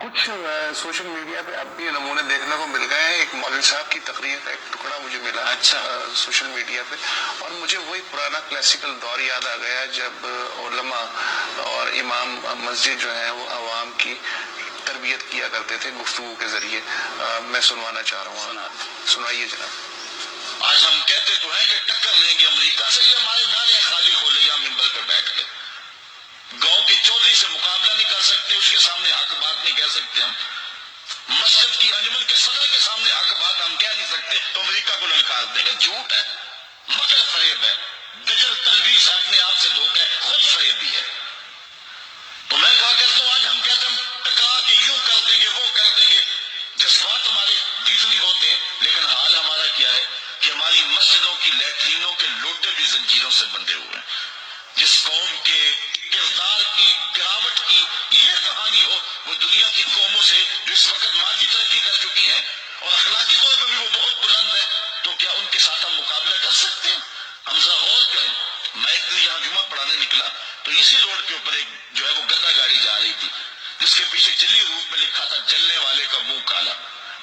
کچھ social media پہ اب بھی نمونے دیکھنے کو مل گئے ہیں. ایک مولوی صاحب کی تقریر کا ایک ٹکڑا مجھے ملا اچھا سوشل میڈیا پہ, اور مجھے وہی پرانا کلاسیکل دور یاد آ گیا جب علماء اور امام مسجد جو ہیں وہ عوام کی تربیت کیا کرتے تھے گفتگو کے ذریعے. میں سنوانا چاہ رہا ہوں, سنائیے جناب. آج ہم کہتے تو ہیں کہ ٹکر لیں گے امریکہ سے, یہ ہمارے نعرے خالی کھولے یا ممبر پہ بیٹھ کے. گاؤں کے چودھری سے مقابلہ نہیں کر سکتے, اس کے سامنے حق بات نہیں کہہ سکتے ہم. مسجد کی انجمن کے صدر کے سامنے حق بات ہم کہہ نہیں سکتے تو امریکہ کو للکار دیں گے. جھوٹ ہے, مکر فریب ہے, دجل تلبیس ہے, اپنے آپ سے دھوکہ ہے, خود فریبی ہے. تو میں کہا کرتا ہوں آج ہم کہتے ہیں ٹکرا کے یوں کر دیں گے وہ کر دیں گے, جذبات ہمارے دیدنی ہوتے ہیں, لیکن حال ہمارا کیا ہے کہ ہماری مسجدوں کی لیٹرینوں کے لوٹے بھی زنجیروں سے بندھے ہوئے ہیں. جس قوم کے کردار کی گراوٹ کی یہ کہانی ہو وہ دنیا کی قوموں سے جو اس وقت مادی ترقی کر چکی ہیں اور اخلاقی طور پر بھی وہ بہت بلند ہے, تو کیا ان کے ساتھ ہم مقابلہ کر سکتے ہیں؟ ہم ذرا غور کریں. میں ایک دن یہاں جمعہ پڑھانے نکلا تو اسی روڈ کے اوپر ایک جو ہے وہ گدا گاڑی جا رہی تھی جس کے پیچھے جلی روپ میں لکھا تھا جلنے والے کا منہ کالا.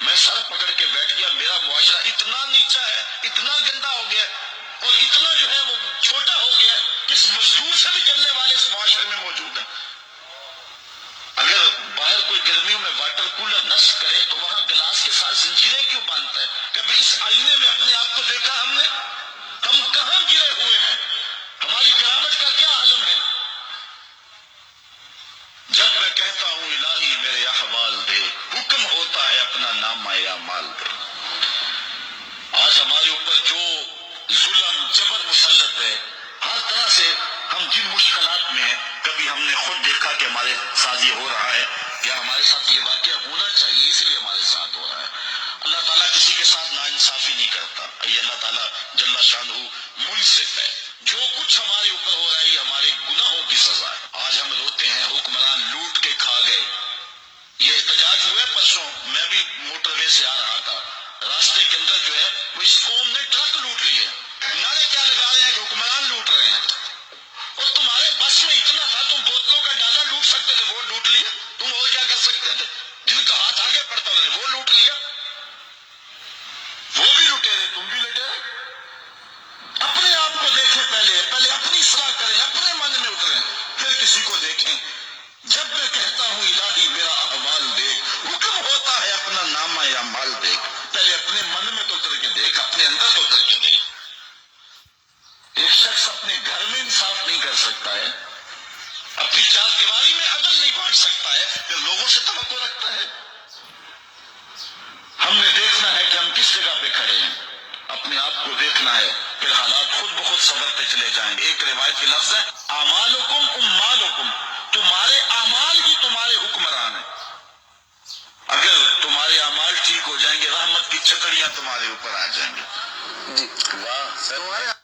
میں سر پکڑ کے بیٹھ گیا. میرا معاشرہ اتنا نیچا ہے, اتنا گندا ہو گیا اور اتنا جو ہے وہ چھوٹا ہو گیا کہ اس مزدور سے بھی جلنے والے اس معاشرے میں موجود ہیں. اگر باہر کوئی گرمیوں میں واٹر کولر نصب کرے تو وہاں گلاس کے ساتھ زنجیریں کیوں باندھتا ہے؟ کبھی اس آئینے میں اپنے آپ کو دیکھا ہم نے؟ ہم کہاں گرے ہوئے ہیں؟ ہماری گراوٹ کا کیا عالم ہے؟ جب میں کہتا ہوں الہی میرے احوال دے, حکم ہوتا ہے اپنا نامہ اعمال دے. آج ہمارے اوپر جو ظلم جبر مسلط ہے, ہر طرح سے ہم جن مشکلات میں ہیں, کبھی ہم نے خود دیکھا کہ ہمارے ساتھ یہ ہو رہا ہے, کیا ہمارے ساتھ یہ واقعہ ہونا چاہیے اس لیے ہمارے ساتھ ہو رہا ہے. اللہ تعالیٰ کسی کے ساتھ ناانصافی نہیں کرتا. یہ اللہ تعالیٰ جل شانہ منصف ہے. جو کچھ ہمارے اوپر ہو رہا ہے یہ ہمارے گناہوں کی سزا ہے. آج ہم روتے ہیں حکمران لوٹ کے کھا گئے. یہ احتجاج ہوا پرسوں, میں بھی موٹر وے سے آ رہا تھا, راستے کے اندر جو ہے وہ اس قوم نے ٹرک لوٹ لیے. نعرے کیا لگا رہے ہیں کہ حکمران لوٹ رہے ہیں, اور تمہارے بس میں اتنا تھا تم بوتلوں کا ڈالا لوٹ سکتے تھے, وہ لوٹ لیا. تم اور کیا کر سکتے تھے؟ جن کا ہاتھ آگے پڑتا انہوں نے وہ لوٹ لیا. وہ بھی لٹیرے, تم بھی لٹیرے. اپنے آپ کو دیکھیں, پہلے اپنی اصلاح کریں, اپنے من میں اتریں, پھر کسی کو دیکھیں. جب میں کہتا ہوں الہی میرا احوال دیکھ, حکم ہوتا ہے اپنا نامہ یا مال دیکھ. پہلے اپنے من میں تو اتر کے دیکھ, اپنے اندر تو اتر کے دیکھ. ایک شخص اپنے گھر میں انصاف نہیں کر سکتا ہے, اپنی چار دیواری میں عدل نہیں بانٹ سکتا ہے, پھر لوگوں سے توقع رکھتا ہے. ہم نے دیکھنا ہے کہ ہم کس جگہ پہ کھڑے ہیں, اپنے آپ کو دیکھنا ہے, پھر حالات خود بخود سنورتے چلے جائیں گے. ایک روایت کے لفظ ہے اعمالکم اموالکم, تمہارے اعمال ہی تمہارے حکمران ہیں. اگر تمہارے اعمال ٹھیک ہو جائیں گے رحمت کی چکڑیاں تمہارے اوپر آ جائیں گے. جی واہ سر,